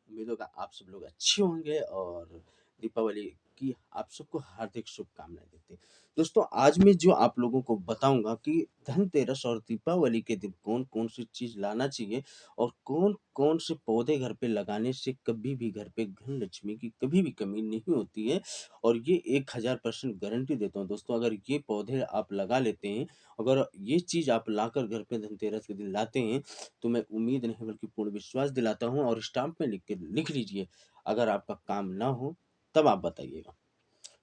उम्मीद होगा आप सब लोग अच्छे होंगे और दीपावली की आप सबको हार्दिक शुभकामनाएँ देते हैं। दोस्तों आज मैं जो आप लोगों को बताऊँगा कि धनतेरस और दीपावली के दिन कौन-कौन सी चीज़ लाना चाहिए और कौन-कौन से पौधे घर पे लगाने से कभी भी घर पे धन लक्ष्मी की कभी भी कमी नहीं होती है और ये 1000% गारंटी देता हूँ दोस्तों। अगर ये पौधे आप लगा लेते हैं, अगर ये चीज़ आप लाकर घर पे धनतेरस के दिन लाते हैं तो मैं उम्मीद नहीं बल्कि पूर्ण विश्वास दिलाता हूँ और स्टाम्प में लिख लीजिए, अगर आपका काम ना हो तब आप बताइएगा।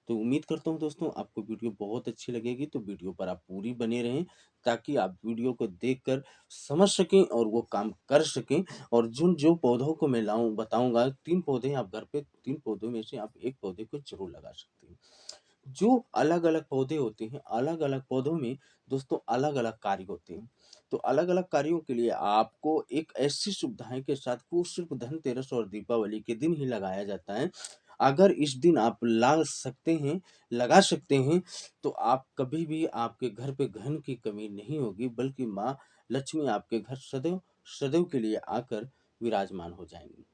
तो उम्मीद करता हूँ दोस्तों आपको वीडियो बहुत अच्छी लगेगी, तो वीडियो पर आप पूरी बने रहें ताकि आप वीडियो को देखकर समझ सकें और वो काम कर सकें। और जिन जो पौधों को मैं लाऊँ बताऊँगा 3 पौधे आप घर पे 3 पौधों में से आप 1 पौधे को ज़रूर लगा सकते हैं। जो अलग-अलग पौधे होते हैं, अलग-अलग पौधों में दोस्तों अलग-अलग कार्य होते हैं। तो अलग-अलग कार्यों के लिए आपको एक ऐसी सुविधाएँ के साथ वो सिर्फ़ धनतेरस और दीपावली के दिन ही लगाया जाता है। अगर इस दिन आप ला सकते हैं, लगा सकते हैं, तो आप कभी भी आपके घर पे धन की कमी नहीं होगी, बल्कि माँ लक्ष्मी आपके घर सदैव सदैव के लिए आकर विराजमान हो जाएँगी।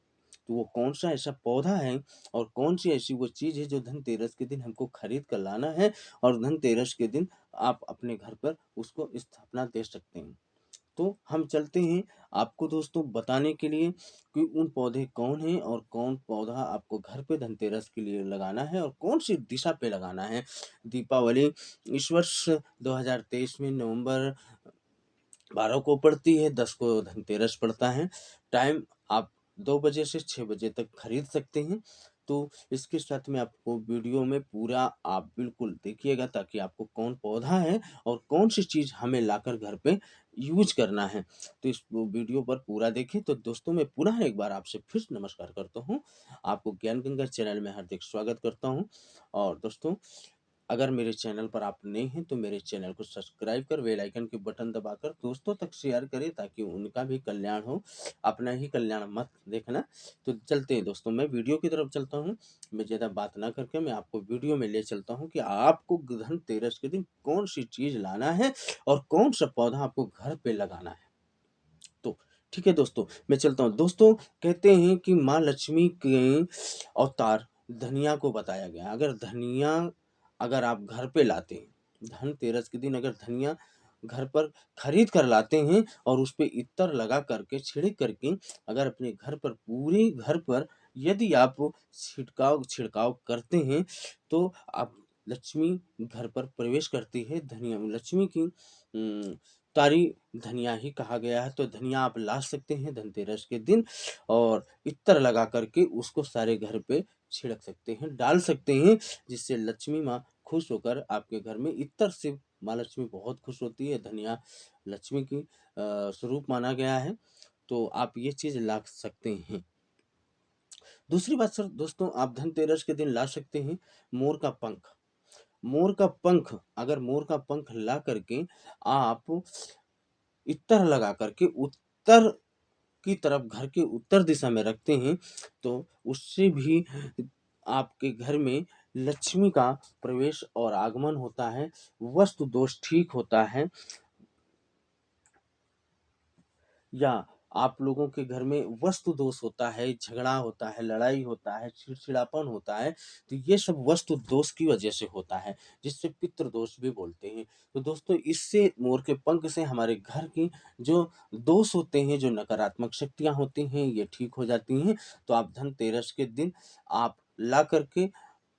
तो वो कौन-सा ऐसा पौधा है और कौन-सी ऐसी वो चीज़ है जो धनतेरस के दिन हमको खरीद कर लाना है और धनतेरस के दिन आप अपने घर पर उसको स्थापना दे सकते हैं। तो हम चलते हैं आपको दोस्तों बताने के लिए कि उन पौधे कौन हैं और कौन पौधा आपको घर पे धनतेरस के लिए लगाना है और कौन-सी दिशा पे लगाना है। दीपावली इस वर्ष 2023 में नवंबर 12 को पड़ती है, 10 को धनतेरस पड़ता है। टाइम आप 2 बजे से 6 बजे तक खरीद सकते हैं। तो इसके साथ में आपको वीडियो में पूरा आप बिल्कुल देखिएगा ताकि आपको कौन पौधा है और कौन-सी चीज़ हमें लाकर घर पे यूज़ करना है। तो इस वीडियो पर पूरा देखें। तो दोस्तों मैं पुनः एक बार आपसे फिर से नमस्कार करता हूँ। आपको ज्ञान गंगा चैनल में हार्दिक स्वागत करता हूँ। और दोस्तों अगर मेरे चैनल पर आप नए हैं तो मेरे चैनल को सब्सक्राइब कर बेल आइकन के बटन दबाकर दोस्तों तक शेयर करें ताकि उनका भी कल्याण हो, अपना ही कल्याण मत देखना। तो चलते हैं दोस्तों, मैं वीडियो की तरफ चलता हूँ। मैं ज़्यादा बात ना करके मैं आपको वीडियो में ले चलता हूँ कि आपको धनतेरस के दिन कौन-सी चीज़ लाना है और कौन-सा पौधा आपको घर पे लगाना है। तो ठीक है दोस्तों, मैं चलता हूँ। दोस्तों कहते हैं कि माँ लक्ष्मी के अवतार धनिया को बताया गया है। अगर धनिया अगर आप घर पे लाते हैं, धनतेरस के दिन अगर धनिया घर पर खरीद कर लाते हैं और उसपे इत्र लगा करके, छिड़क करके अगर अपने घर पर पूरे घर पर यदि आप छिड़काव छिड़काव करते हैं, तो आप लक्ष्मी घर पर प्रवेश करती है। धनिया लक्ष्मी की तारी धनिया ही कहा गया है। तो धनिया आप ला सकते हैं धनतेरस के दिन और इत्र लगा करके उसको सारे घर पे छिड़क सकते हैं, डाल सकते हैं, जिससे लक्ष्मी माँ खुश होकर आपके घर में इत्र से माँ लक्ष्मी बहुत खुश होती है। धनिया लक्ष्मी की स्वरूप माना गया है, तो आप ये चीज़ ला सकते हैं। दूसरी बात सर दोस्तों आप धनतेरस के दिन ला सकते हैं मोर का पंख। मोर का पंख अगर मोर का पंख ला करके आप इत्र लगा करके उत्तर की तरफ घर के उत्तर दिशा में रखते हैं, तो उससे भी आपके घर में लक्ष्मी का प्रवेश और आगमन होता है, वास्तु दोष ठीक होता है। या आप लोगों के घर में वस्तु दोष होता है, झगड़ा होता है, लड़ाई होता है, चिड़चिड़ापन होता है, तो ये सब वस्तु दोष की वजह से होता है, जिससे पितृ दोष भी बोलते हैं। तो दोस्तों इससे मोर के पंख से हमारे घर की जो दोष होते हैं, जो नकारात्मक शक्तियाँ होती हैं, ये ठीक हो जाती हैं। तो आप धनतेरस के दिन आप ला करके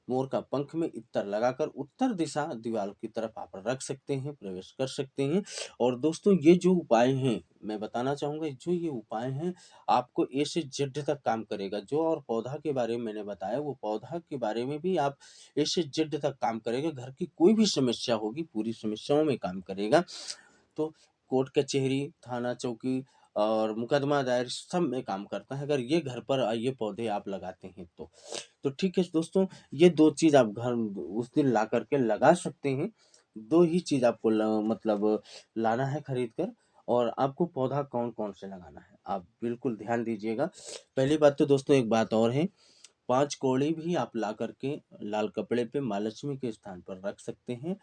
मोर का पंख में इत्र लगाकर उत्तर दिशा दीवार की तरफ आप रख सकते हैं, प्रवेश कर सकते हैं। और दोस्तों ये जो उपाय हैं, मैं बताना चाहूँगा जो ये उपाय हैं, आपको ए से जेड तक काम करेगा। जो और पौधा के बारे में मैंने बताया, वो पौधा के बारे में भी आप ए से जेड तक काम करेगा। घर की कोई भी समस्या होगी, पूरी समस्याओं में काम करेगा। तो कोर्ट कचहरी, थाना चौकी और मुकदमा दायर सब में काम करता है, अगर ये घर पर ये पौधे आप लगाते हैं तो। तो ठीक है दोस्तों, ये 2 चीज़ आप घर उस दिन ला कर के लगा सकते हैं। 2 ही चीज़ आपको मतलब लाना है खरीद कर और आपको पौधा कौन-कौन से लगाना है, आप बिल्कुल ध्यान दीजिएगा। पहली बात तो दोस्तों एक बात और है, 5 कौड़ी भी आप ला कर के लाल कपड़े पे माँ लक्ष्मी के स्थान पर रख सकते हैं।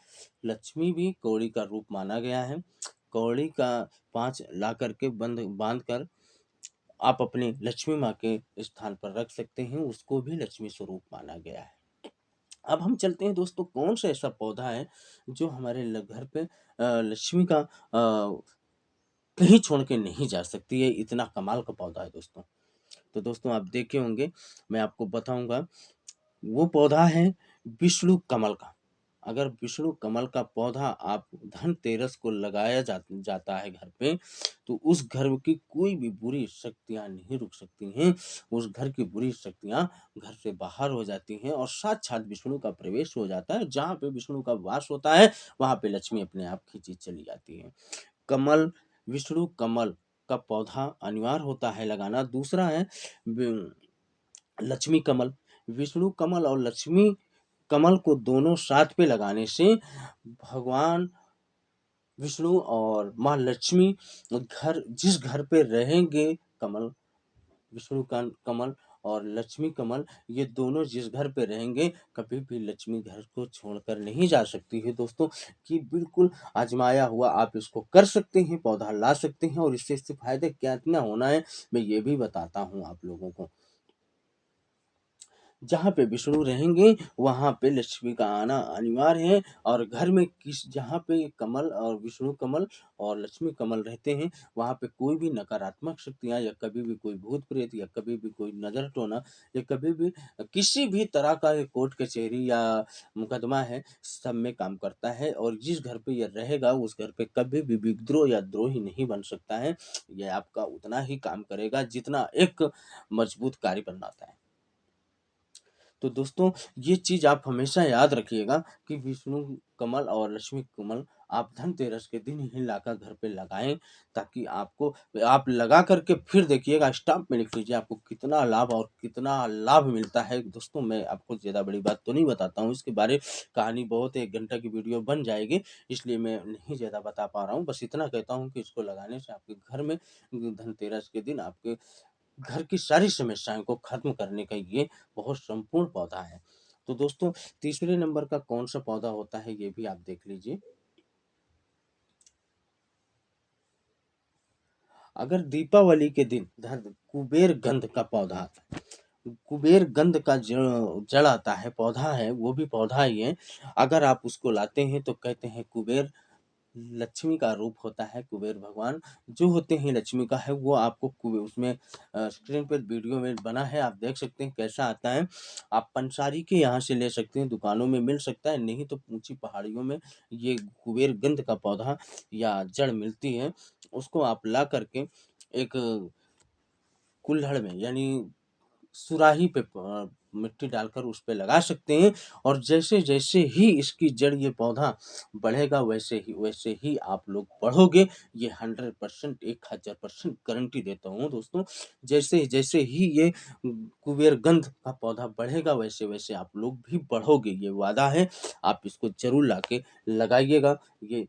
लक्ष्मी भी कौड़ी का रूप माना गया है। कौड़ी का 5 ला कर के बाँध कर आप अपने लक्ष्मी माँ के स्थान पर रख सकते हैं, उसको भी लक्ष्मी स्वरूप माना गया है। अब हम चलते हैं दोस्तों, कौन-सा ऐसा पौधा है जो हमारे घर पे लक्ष्मी का कहीं छोड़ के नहीं जा सकती है, इतना कमाल का पौधा है दोस्तों। तो दोस्तों आप देखे होंगे, मैं आपको बताऊँगा, वो पौधा है विष्णु कमल का। अगर विष्णु कमल का पौधा आप धनतेरस को लगाया जाता है घर पे, तो उस घर की कोई भी बुरी शक्तियाँ नहीं रुक सकती हैं। उस घर की बुरी शक्तियाँ घर से बाहर हो जाती हैं और साक्षात विष्णु का प्रवेश हो जाता है। जहाँ पे विष्णु का वास होता है, वहाँ पे लक्ष्मी अपने आप खींची चली जाती है। कमल, विष्णु कमल का पौधा अनिवार्य होता है लगाना। दूसरा है ब लक्ष्मी कमल। विष्णु कमल और लक्ष्मी कमल को दोनों साथ पे लगाने से भगवान विष्णु और माँ लक्ष्मी जिस घर पे रहेंगे, कमल, विष्णु का कमल और लक्ष्मी कमल, ये दोनों जिस घर पे रहेंगे, कभी भी लक्ष्मी घर को छोड़कर नहीं जा सकती है दोस्तों। कि बिल्कुल आजमाया हुआ आप इसको कर सकते हैं, पौधा ला सकते हैं और इससे फायदे क्या इतना होना है, मैं ये भी बताता हूँ आप लोगों को। जहाँ पे विष्णु रहेंगे, वहाँ पे लक्ष्मी का आना अनिवार्य है। और घर में जहाँ पे कमल और विष्णु कमल और लक्ष्मी कमल रहते हैं, वहाँ पे कोई भी नकारात्मक शक्तियाँ या कभी भी कोई भूत प्रेत या कभी भी कोई नजर टोना या कभी भी किसी भी तरह का ये कोर्ट कचहरी या मुकदमा है, सब में काम करता है। और जिस घर पे ये रहेगा, उस घर पे कभी भी विद्रोह या द्रोही नहीं बन सकता है। ये आपका उतना ही काम करेगा जितना एक मजबूत कार्य बनाता है। तो दोस्तों, ये चीज़ आप हमेशा याद रखिएगा कि विष्णु कमल और लक्ष्मी कमल आप धनतेरस के दिन ही लाकर घर पे लगाएँ, ताकि आप लगा कर के फिर देखिएगा, स्टाम्प में लिख लीजिए आपको कितना लाभ और कितना लाभ मिलता है। दोस्तों, मैं आपको ज़्यादा बड़ी बात तो नहीं बताता हूँ, इसके बारे कहानी बहुत है, 1 घंटे की वीडियो बन जाएगी, इसलिए मैं नहीं ज़्यादा बता पा रहा हूँ। बस इतना कहता हूँ कि इसको लगाने से आपके घर में धनतेरस के दिन आपके घर की सारी समस्याओं को खत्म करने का ये बहुत संपूर्ण पौधा है। तो दोस्तों, तीसरे नंबर का कौन-सा पौधा होता है, ये भी आप देख लीजिए। अगर दीपावली के दिन कुबेर गंध का पौधा आता है। कुबेर गंध का जड़ आता है, पौधा है, वो भी पौधा ही है। अगर आप उसको लाते हैं तो कहते हैं कुबेर लक्ष्मी का रूप होता है। कुबेर भगवान जो होते हैं लक्ष्मी का है, वो आपको उसमें स्क्रीन पर वीडियो में बना है, आप देख सकते हैं कैसा आता है। आप पंसारी के यहाँ से ले सकते हैं, दुकानों में मिल सकता है, नहीं तो ऊंची पहाड़ियों में ये कुबेर गंध का पौधा या जड़ मिलती है। उसको आप ला करके एक कुल्हड़ में, यानी सुराही पे मिट्टी डालकर उस पे लगा सकते हैं। और जैसे-जैसे ही इसकी जड़, ये पौधा बढ़ेगा, वैसे ही आप लोग बढ़ोगे। ये 100% 1000% गारंटी देता हूँ दोस्तों। जैसे-जैसे ही ये कुबेरगंध का पौधा बढ़ेगा, वैसे-वैसे आप लोग भी बढ़ोगे, ये वादा है। आप इसको ज़रूर लाके लगाइएगा। ये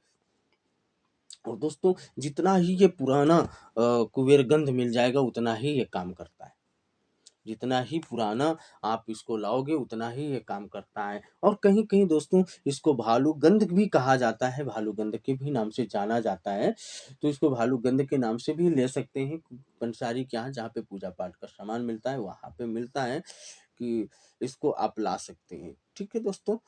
और दोस्तों, जितना ही ये पुराना कुबेरगंध मिल जाएगा, उतना ही ये काम करता है। जितना ही पुराना आप इसको लाओगे, उतना ही ये काम करता है। और कहीं-कहीं दोस्तों, इसको भालूगंध भी कहा जाता है, भालूगंध के भी नाम से जाना जाता है। तो इसको भालूगंध के नाम से भी ले सकते हैं। पंसारी के यहाँ जहाँ पे पूजा-पाठ का सामान मिलता है, वहाँ पे मिलता है कि इसको आप ला सकते हैं। ठीक है दोस्तों?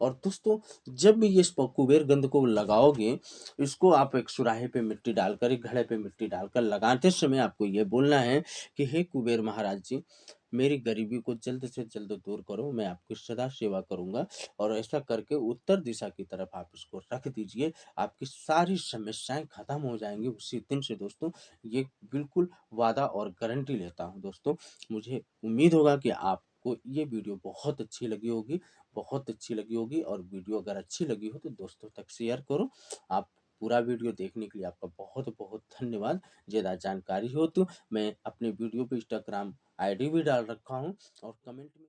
और दोस्तों, जब भी ये कुबेर गंध को लगाओगे, इसको आप एक सुराही पे मिट्टी डालकर, एक घड़े पे मिट्टी डालकर लगाते समय आपको ये बोलना है कि हे कुबेर महाराज जी, मेरी गरीबी को जल्द से जल्द दूर करो, मैं आपकी सदा सेवा करूँगा। और ऐसा करके उत्तर दिशा की तरफ आप इसको रख दीजिए, आपकी सारी समस्याएँ खत्म हो जाएँगी उसी दिन से दोस्तों। ये बिल्कुल वादा और गारंटी लेता हूँ दोस्तों। मुझे उम्मीद होगा कि आपको ये वीडियो बहुत अच्छी लगी होगी। और वीडियो अगर अच्छी लगी हो तो दोस्तों तक शेयर करो। आप पूरा वीडियो देखने के लिए आपका बहुत-बहुत धन्यवाद। ज़्यादा जानकारी हो तो मैं अपने वीडियो पे इंस्टाग्राम आईडी भी डाल रखा हूँ और कमेंट में